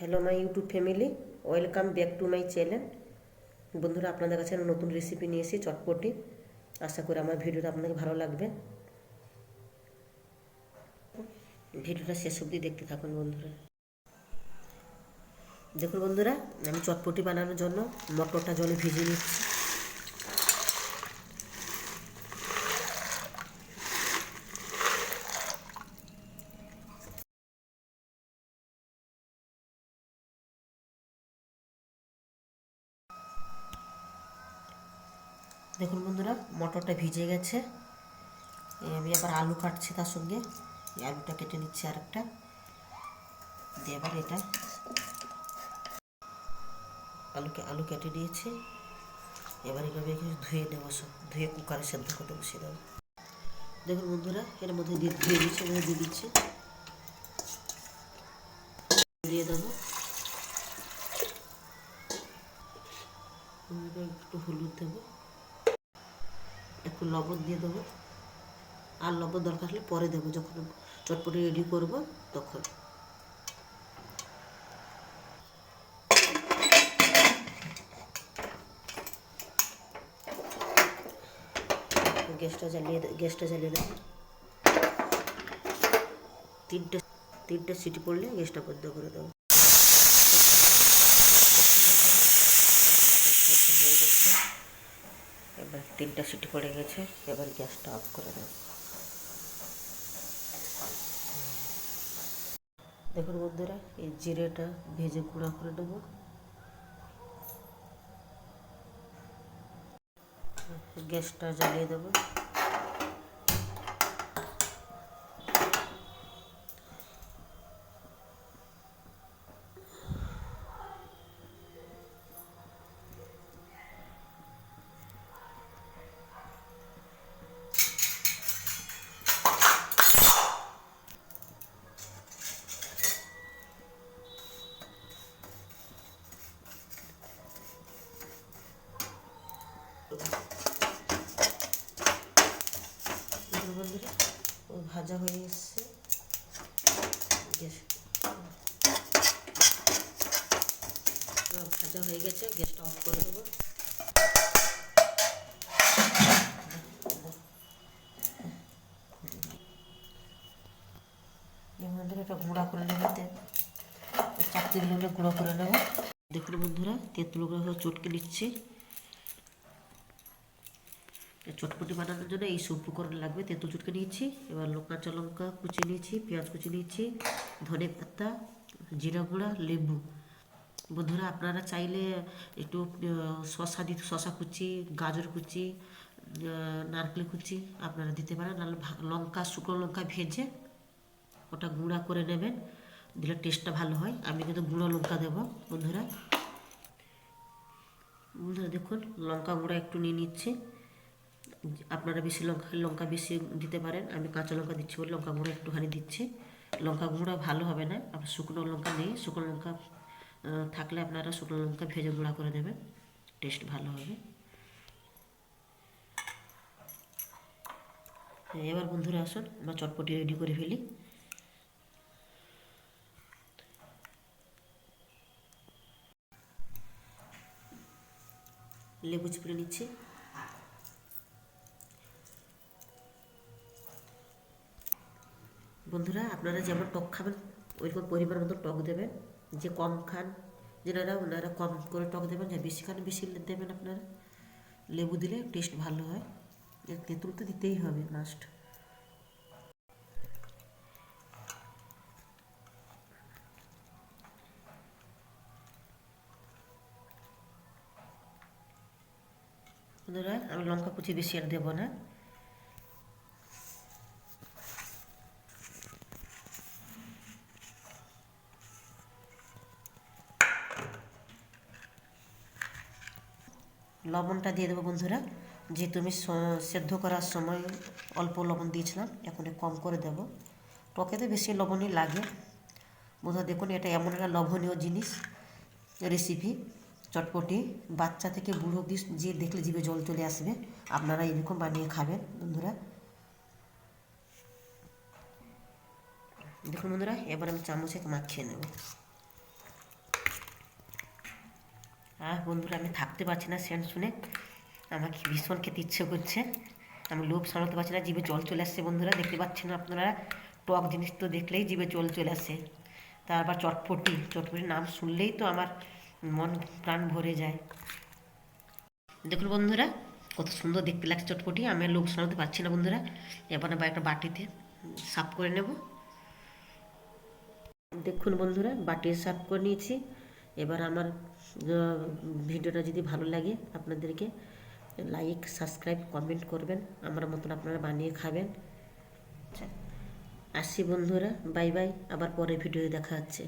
Hello my YouTube family, welcome back to my channel. বন্ধুরা, আপনাদের কাছে নতুন রেসিপি নিয়ে এসেছি চটপটি। আশা করি আমার ভিডিওটা আপনাদের ভালো লাগবে। ভিডিওটা শেষ অবধি দেখতে থাকুন বন্ধুরা। দেখুন বন্ধুরা, আমি চটপটি বানানোর জন্য মটরটা জলে ভিজিয়ে নিচ্ছি। দেখুন বন্ধুরা, মটরটা ভিজে গেছে। আমি আবার আলু কাটছি, তার সঙ্গে আলুটা কেটে নিচ্ছি আরেকটা দিয়ে। এবার এটা আলু কেটে নিয়েছি। এবার এভাবে ধুয়ে নেবো, সব ধুয়ে কুকারে সেদ্ধ করতে বসিয়ে দেবো। দেখুন বন্ধুরা, এর মধ্যে ধুয়ে দিচ্ছি, দিয়ে দিচ্ছি, দিয়ে দেবো একটু হলুদ দেবো, একটু লবণ দিয়ে দেবো। আর লবণ দরকার হলে পরে দেবো, যখন চটপটি রেডি করব তখন। গ্যাসটা জ্বালিয়ে দেবো। তিনটে সিটি পড়লে গ্যাসটা বন্ধ করে দেবো। হয়ে গেছে, এবার 3টা সিটি পড়ে গেছে। এবার গ্যাসটা অফ করে দেবো। দেখুন বন্ধুরা, এই জিরেটা ভেজে গুঁড়া করে নেবো। গ্যাসটা জ্বালিয়ে দেবো। বন্ধুরা, ভাজা হয়ে এসছে। ভাজা হয়ে গেছে, গ্যাসটা অফ করে দেবো। বন্ধুরা, এটা গুঁড়া করে নেবে, চাকতিগুলো গুঁড়ো করে নেবে। দেখুন বন্ধুরা, তেঁতুলগুলো চটকে নিচ্ছি। চটপটি বানানোর জন্য এই সব উপকরণ লাগবে। তেঁতুল চটকে নিয়েছি, এবার কাঁচা লঙ্কা কুচিয়ে নিয়েছি, পেঁয়াজ কুচিয়ে নিয়েছি, ধনে পাতা, জিরা গুঁড়া, লেবু। বন্ধুরা, আপনারা চাইলে একটু শশা কুচি, গাজর কুচি, নারকেল কুচি আপনারা দিতে পারেন। নাহলে শুকনো লঙ্কা ভেজে ওটা গুঁড়া করে নেবেন, দিলে টেস্টটা ভালো হয়। আমি কিন্তু গুঁড়ো লঙ্কা দেবো। বন্ধুরা দেখুন, লঙ্কা গুঁড়া একটু নিয়ে নিচ্ছি। আপনারা বেশি লঙ্কা বেশি দিতে পারেন। আমি কাঁচা লঙ্কা দিচ্ছি বলে লঙ্কা গুঁড়ো একটুখানি দিচ্ছি। লঙ্কা গুঁড়ো ভালো হবে না, আবার শুকনো লঙ্কা নেই। শুকনো লঙ্কা থাকলে আপনারা শুকনো লঙ্কা ভেজে গুঁড়া করে দেবেন, টেস্ট ভালো হবে। এবার বন্ধুরা আসুন, আমরা চটপটি রেডি করে ফেলি। লেবু চিপড়ে নিচ্ছি। বন্ধুরা, আপনারা যেমন টক খাবেন ওইরকম পরিমাণ মতো টক দেবেন। যে কম খান যেনারা, ওনারা কম করে টক দেবেন। যে বেশি খান বেশি দেবেন আপনারা। লেবু দিলে টেস্ট ভালো হয়। তেঁতুল তো দিতেই হবে, মাস্ট। বন্ধুরা, আমি লঙ্কা কুচি বেশি আর দেবো না। লবণটা দিয়ে দেবো বন্ধুরা। যেহেতু আমি সেদ্ধ করার সময় অল্প লবণ দিয়েছিলাম, এখন কম করে দেবো। টকেতে বেশি লবণই লাগে। বন্ধুরা দেখুন, এটা এমন একটা লোভনীয় জিনিস, রেসিপি চটপটি। বাচ্চা থেকে বুড়ো অবধি যে দেখলে জিভে জল চলে আসবে। আপনারা এরকম বানিয়ে খাবেন বন্ধুরা। দেখুন বন্ধুরা, এবার আমি চামচে মাখিয়ে নেব। আর বন্ধুরা আমি থাকতে পারছি না সেন্ট শুনে, আমাকে ভীষণ খেতে ইচ্ছে করছে, আমি লোভ সামলাতে পারছি না, জিভে জল চলে আসছে বন্ধুরা, দেখতে পাচ্ছেন আপনারা, টক জিনিস তো দেখলেই জিভে জল চলে আসে। তারপর চটপটি, চটপটির নাম শুনলেই তো আমার মন প্রাণ ভরে যায়। দেখুন বন্ধুরা কত সুন্দর দেখতে লাগছে চটপটি, আমি আর লোভ সামলাতে পারছি না বন্ধুরা। এবার আবার একটা বাটিতে সাফ করে নেব। দেখুন বন্ধুরা বাটি সাফ করে নিয়েছি। এবার আমার ভিডিওটা যদি ভালো লাগে আপনাদেরকে লাইক সাবস্ক্রাইব কমেন্ট করবেন, আমার মতন আপনারা বানিয়ে খাবেন। আচ্ছা, আসি বন্ধুরা, বাই বাই, আবার পরে ভিডিও দেখা হচ্ছে।